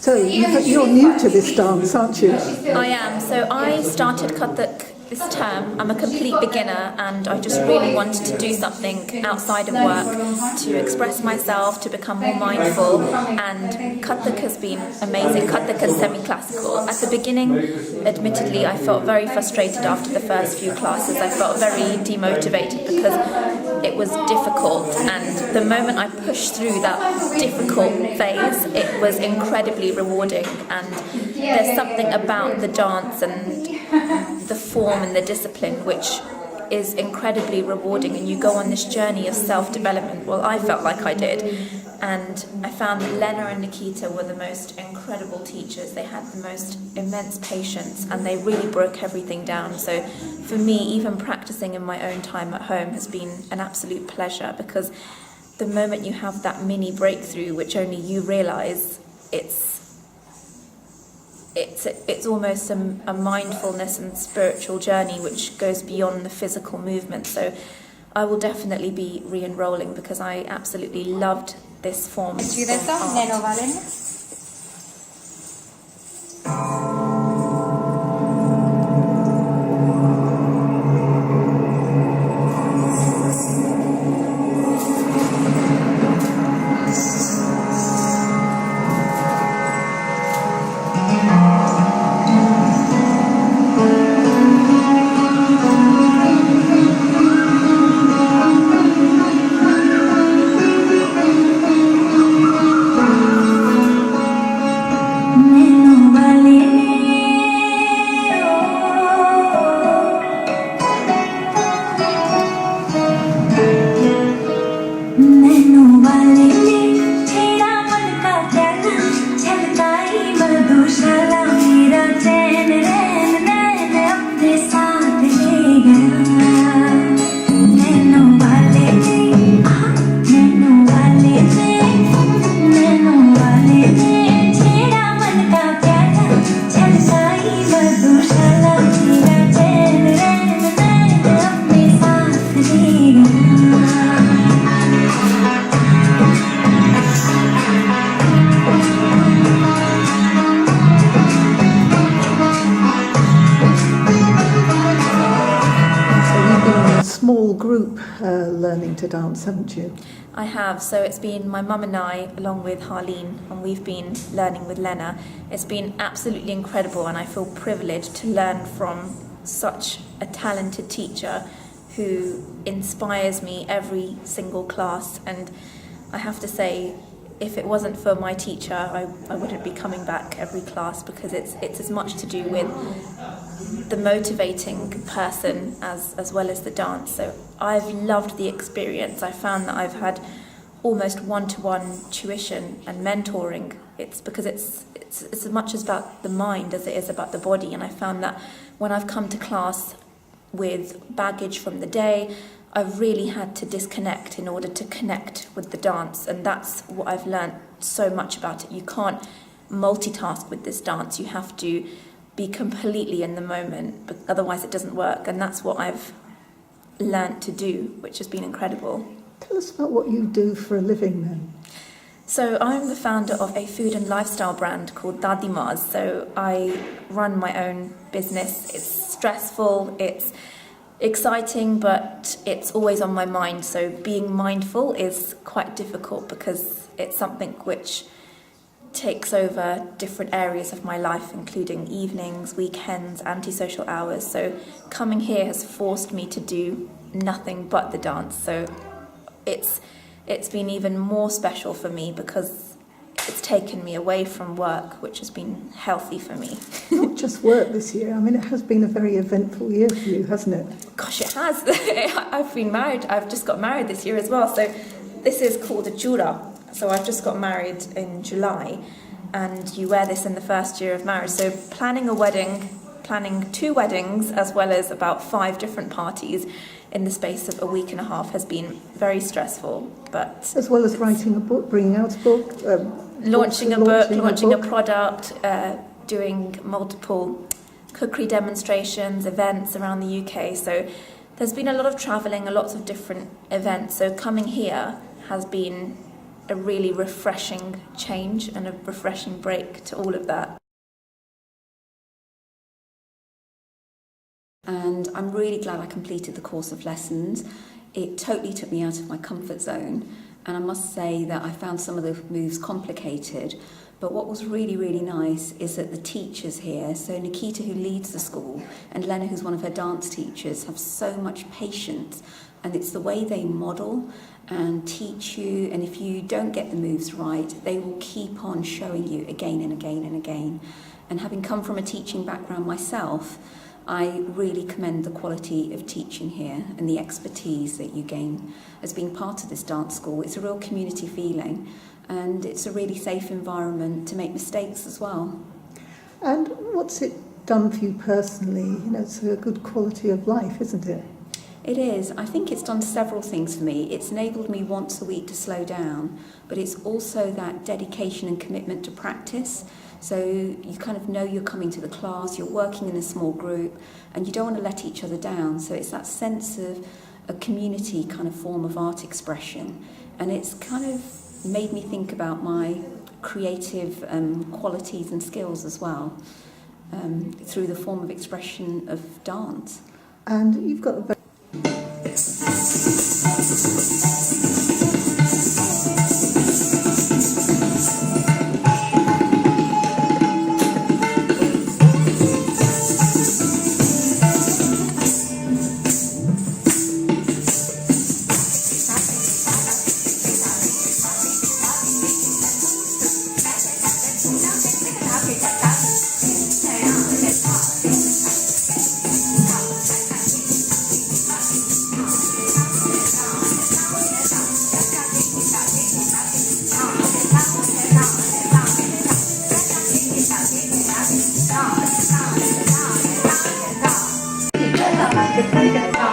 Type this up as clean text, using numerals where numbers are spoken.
So you're new to this dance, aren't you? I am. So I started Kathak this term. I'm a complete beginner and I just really wanted to do something outside of work to express myself, to become more mindful, and Kathak has been amazing. Kathak is semi-classical. At the beginning, admittedly, I felt very frustrated after the first few classes. I felt very demotivated because it was difficult, and the moment I pushed through that difficult phase, it was incredibly rewarding. And there's something about the dance and the form and the discipline which is incredibly rewarding, and you go on this journey of self-development. Well, I felt like I did, and I found that Lena and Geeta were the most incredible teachers. They had the most immense patience and they really broke everything down. So for me, even practicing in my own time at home has been an absolute pleasure, because the moment you have that mini breakthrough, which only you realise, it's almost a mindfulness and spiritual journey which goes beyond the physical movement. So I will definitely be re-enrolling because I absolutely loved this form of art. Group learning to dance, haven't you? I have. So it's been my mum and I, along with Harleen, and we've been learning with Lena. It's been absolutely incredible, and I feel privileged to learn from such a talented teacher who inspires me every single class. And I have to say, if it wasn't for my teacher, I wouldn't be coming back every class, because it's as much to do with the motivating person as well as the dance. So I've loved the experience. I found that I've had almost one-to-one tuition and mentoring. It's because it's as much about the mind as it is about the body. And I found that when I've come to class with baggage from the day, I've really had to disconnect in order to connect with the dance. And that's what I've learned so much about it. You can't multitask with this dance. You have to be completely in the moment, but otherwise it doesn't work. And that's what I've learned to do, which has been incredible. Tell us about what you do for a living then. So I'm the founder of a food and lifestyle brand called Dadima. So I run my own business. It's stressful, it's exciting, but it's always on my mind. So being mindful is quite difficult because it's something which takes over different areas of my life, including evenings, weekends, antisocial hours. So coming here has forced me to do nothing but the dance. So it's been even more special for me because it's taken me away from work, which has been healthy for me. Not just work this year. I mean, it has been a very eventful year for you, hasn't it? Gosh, it has. I've been married. I've just got married this year as well. So this is called a jura. So I've just got married in July, and you wear this in the first year of marriage. So planning a wedding, planning 2 weddings, as well as about 5 different parties in the space of a week and a half has been very stressful. But as well as writing a book, bringing out a book, launching a book, launching a product, doing multiple cookery demonstrations, events around the UK. So there's been a lot of travelling, a lot of different events. So coming here has been a really refreshing change and a refreshing break to all of that. And I'm really glad I completed the course of lessons. It totally took me out of my comfort zone, and I must say that I found some of the moves complicated. But what was really, really nice is that the teachers here, so Nikita, who leads the school, and Lena, who's one of her dance teachers, have so much patience, and it's the way they model and teach you, and if you don't get the moves right, they will keep on showing you again and again and again. And having come from a teaching background myself, I really commend the quality of teaching here and the expertise that you gain as being part of this dance school. It's a real community feeling, and it's a really safe environment to make mistakes as well. And what's it done for you personally? You know, it's a good quality of life, isn't it? It is. I think it's done several things for me. It's enabled me once a week to slow down, but it's also that dedication and commitment to practice. So you kind of know you're coming to the class, you're working in a small group, and you don't want to let each other down. So it's that sense of a community kind of form of art expression. And it's kind of made me think about my creative qualities and skills as well, through the form of expression of dance. And you've got a very Thank you.